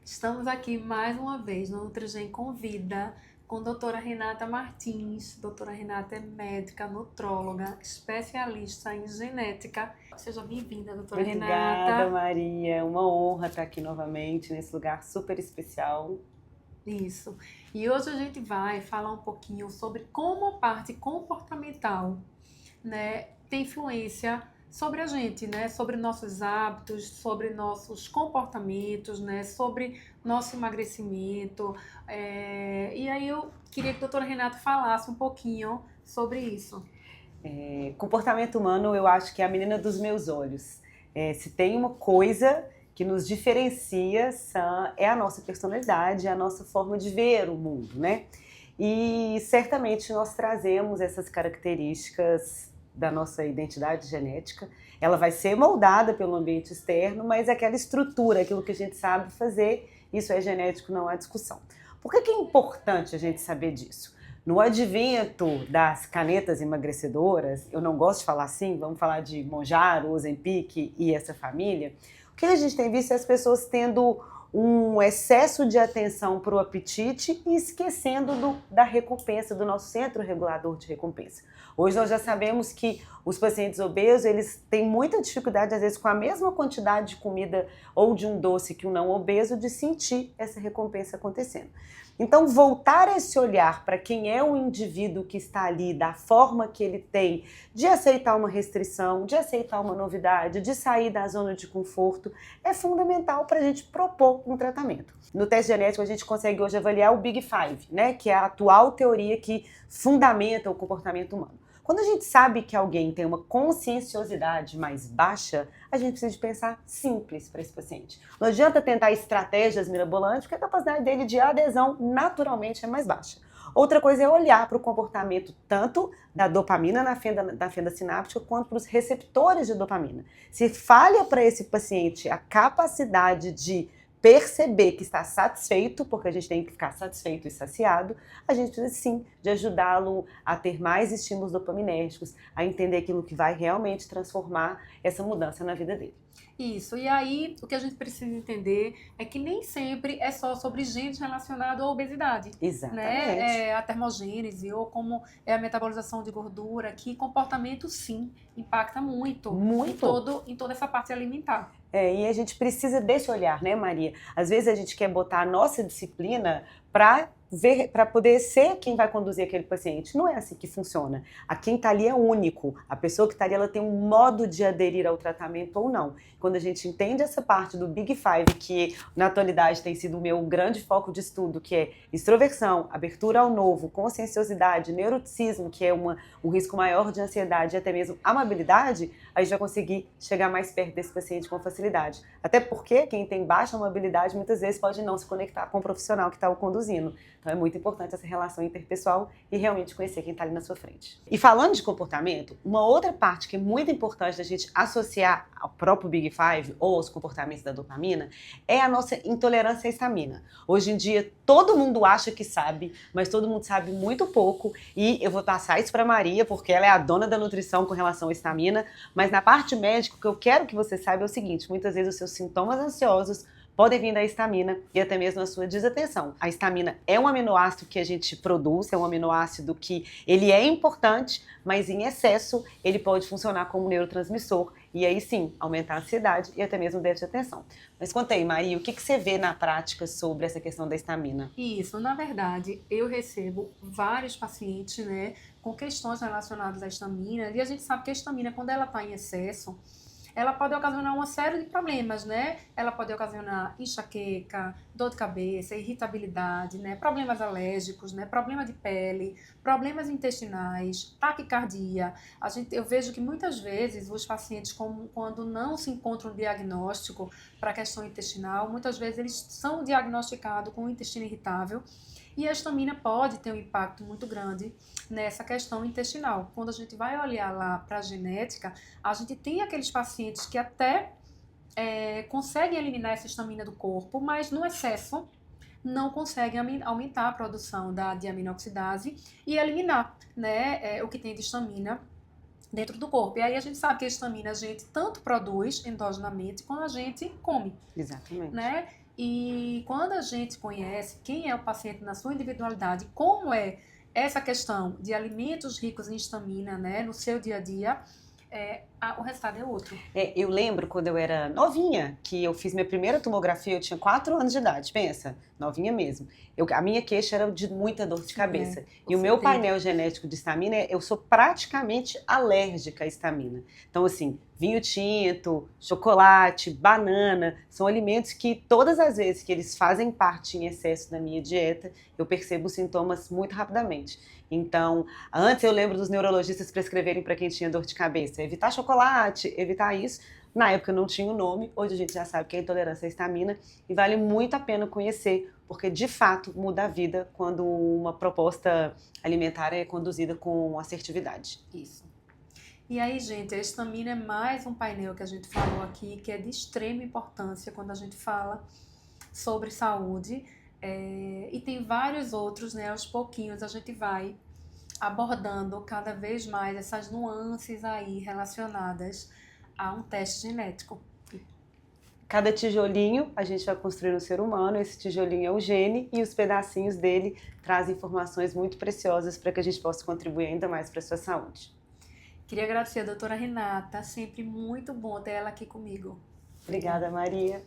Estamos aqui mais uma vez no Nutrigen Convida com a doutora Renata Martins. Doutora Renata é médica, nutróloga, especialista em genética. Seja bem-vinda, doutora Obrigada, Renata. Maria. É uma honra estar aqui novamente nesse lugar super especial. Isso. E hoje a gente vai falar um pouquinho sobre como a parte comportamental, né, tem influência sobre a gente, né, sobre nossos hábitos, sobre nossos comportamentos, né, sobre nosso emagrecimento. E aí eu queria que a doutora Renata falasse um pouquinho sobre isso. Comportamento humano, eu acho que é a menina dos meus olhos. Se tem uma coisa que nos diferencia, é a nossa personalidade, é a nossa forma de ver o mundo, né? E certamente nós trazemos essas características da nossa identidade genética. Ela vai ser moldada pelo ambiente externo, mas aquela estrutura, aquilo que a gente sabe fazer, isso é genético, não há discussão. Por que é importante a gente saber disso? No advento das canetas emagrecedoras, eu não gosto de falar assim, vamos falar de Mounjaro, Ozempic e essa família, o que a gente tem visto é as pessoas tendo um excesso de atenção para o apetite e esquecendo da recompensa, do nosso centro regulador de recompensa. Hoje nós já sabemos que os pacientes obesos, eles têm muita dificuldade, às vezes, com a mesma quantidade de comida ou de um doce que um não obeso, de sentir essa recompensa acontecendo. Então, voltar esse olhar para quem é o indivíduo que está ali, da forma que ele tem, de aceitar uma restrição, de aceitar uma novidade, de sair da zona de conforto, é fundamental para a gente propor um tratamento. No teste genético, a gente consegue hoje avaliar o Big Five, né, que é a atual teoria que fundamenta o comportamento humano. Quando a gente sabe que alguém tem uma conscienciosidade mais baixa, a gente precisa de pensar simples para esse paciente. Não adianta tentar estratégias mirabolantes, porque a capacidade dele de adesão naturalmente é mais baixa. Outra coisa é olhar para o comportamento tanto da dopamina da fenda sináptica quanto para os receptores de dopamina. Se falha para esse paciente a capacidade de perceber que está satisfeito, porque a gente tem que ficar satisfeito e saciado, a gente precisa sim de ajudá-lo a ter mais estímulos dopaminérgicos, a entender aquilo que vai realmente transformar essa mudança na vida dele. Isso. E aí, o que a gente precisa entender é que nem sempre é só sobre genes relacionados à obesidade, né? Exatamente. A termogênese ou como é a metabolização de gordura, que comportamento sim impacta muito Muito. em toda essa parte alimentar. E a gente precisa desse olhar, né, Maria? Às vezes a gente quer botar a nossa disciplina para ver, para poder ser quem vai conduzir aquele paciente. Não é assim que funciona. A quem está ali é único. A pessoa que está ali, ela tem um modo de aderir ao tratamento ou não. Quando a gente entende essa parte do Big Five, que na atualidade tem sido o meu grande foco de estudo, que é extroversão, abertura ao novo, conscienciosidade, neuroticismo, que é um risco maior de ansiedade e até mesmo amabilidade, a gente vai conseguir chegar mais perto desse paciente com facilidade. Até porque quem tem baixa amabilidade muitas vezes pode não se conectar com o profissional que está o conduzindo. Então é muito importante essa relação interpessoal e realmente conhecer quem está ali na sua frente. E falando de comportamento, uma outra parte que é muito importante da gente associar ao próprio Big Five ou aos comportamentos da dopamina é a nossa intolerância à histamina. Hoje em dia todo mundo acha que sabe, mas todo mundo sabe muito pouco, e eu vou passar isso para Maria porque ela é a dona da nutrição com relação à histamina, mas na parte médica o que eu quero que você saiba é o seguinte: muitas vezes os seus sintomas ansiosos podem vir da histamina e até mesmo a sua desatenção. A histamina é um aminoácido que a gente produz, é um aminoácido que ele é importante, mas em excesso ele pode funcionar como neurotransmissor e aí sim aumentar a ansiedade e até mesmo o déficit de atenção. Mas conta aí, Maria, o que você vê na prática sobre essa questão da histamina? Isso, na verdade, eu recebo vários pacientes, né, com questões relacionadas à histamina, e a gente sabe que a histamina, quando ela está em excesso, ela pode ocasionar uma série de problemas, né? Ela pode ocasionar enxaqueca, dor de cabeça, irritabilidade, né? Problemas alérgicos, né? Problema de pele, problemas intestinais, taquicardia. Eu vejo que muitas vezes os pacientes, quando não se encontra um diagnóstico para a questão intestinal, muitas vezes eles são diagnosticados com o intestino irritável e a histamina pode ter um impacto muito grande nessa questão intestinal. Quando a gente vai olhar lá para a genética, a gente tem aqueles pacientes que até conseguem eliminar essa histamina do corpo, mas no excesso não conseguem aumentar a produção da diaminoxidase e eliminar, né, o que tem de histamina dentro do corpo. E aí a gente sabe que a histamina a gente tanto produz endogenamente quanto a gente come, Exatamente. né? E quando a gente conhece quem é o paciente na sua individualidade, como é essa questão de alimentos ricos em histamina, né, no seu dia a dia, o resultado é outro. Eu lembro quando eu era novinha, que eu fiz minha primeira tomografia, eu tinha 4 anos de idade, pensa, novinha mesmo. A minha queixa era de muita dor de cabeça. E o meu painel genético de histamina, eu sou praticamente alérgica à histamina. Então, assim, vinho tinto, chocolate, banana, são alimentos que todas as vezes que eles fazem parte em excesso da minha dieta, eu percebo os sintomas muito rapidamente. Então, antes eu lembro dos neurologistas prescreverem para quem tinha dor de cabeça, evitar chocolate, evitar isso. Na época não tinha o nome, hoje a gente já sabe que é intolerância à histamina e vale muito a pena conhecer, porque de fato muda a vida quando uma proposta alimentar é conduzida com assertividade. Isso. E aí, gente, a histamina é mais um painel que a gente falou aqui, que é de extrema importância quando a gente fala sobre saúde. E tem vários outros, né? Aos pouquinhos a gente vai abordando cada vez mais essas nuances aí relacionadas a um teste genético. Cada tijolinho a gente vai construir um ser humano, esse tijolinho é o gene e os pedacinhos dele trazem informações muito preciosas para que a gente possa contribuir ainda mais para a sua saúde. Queria agradecer a doutora Renata, sempre muito bom ter ela aqui comigo. Obrigada, Maria.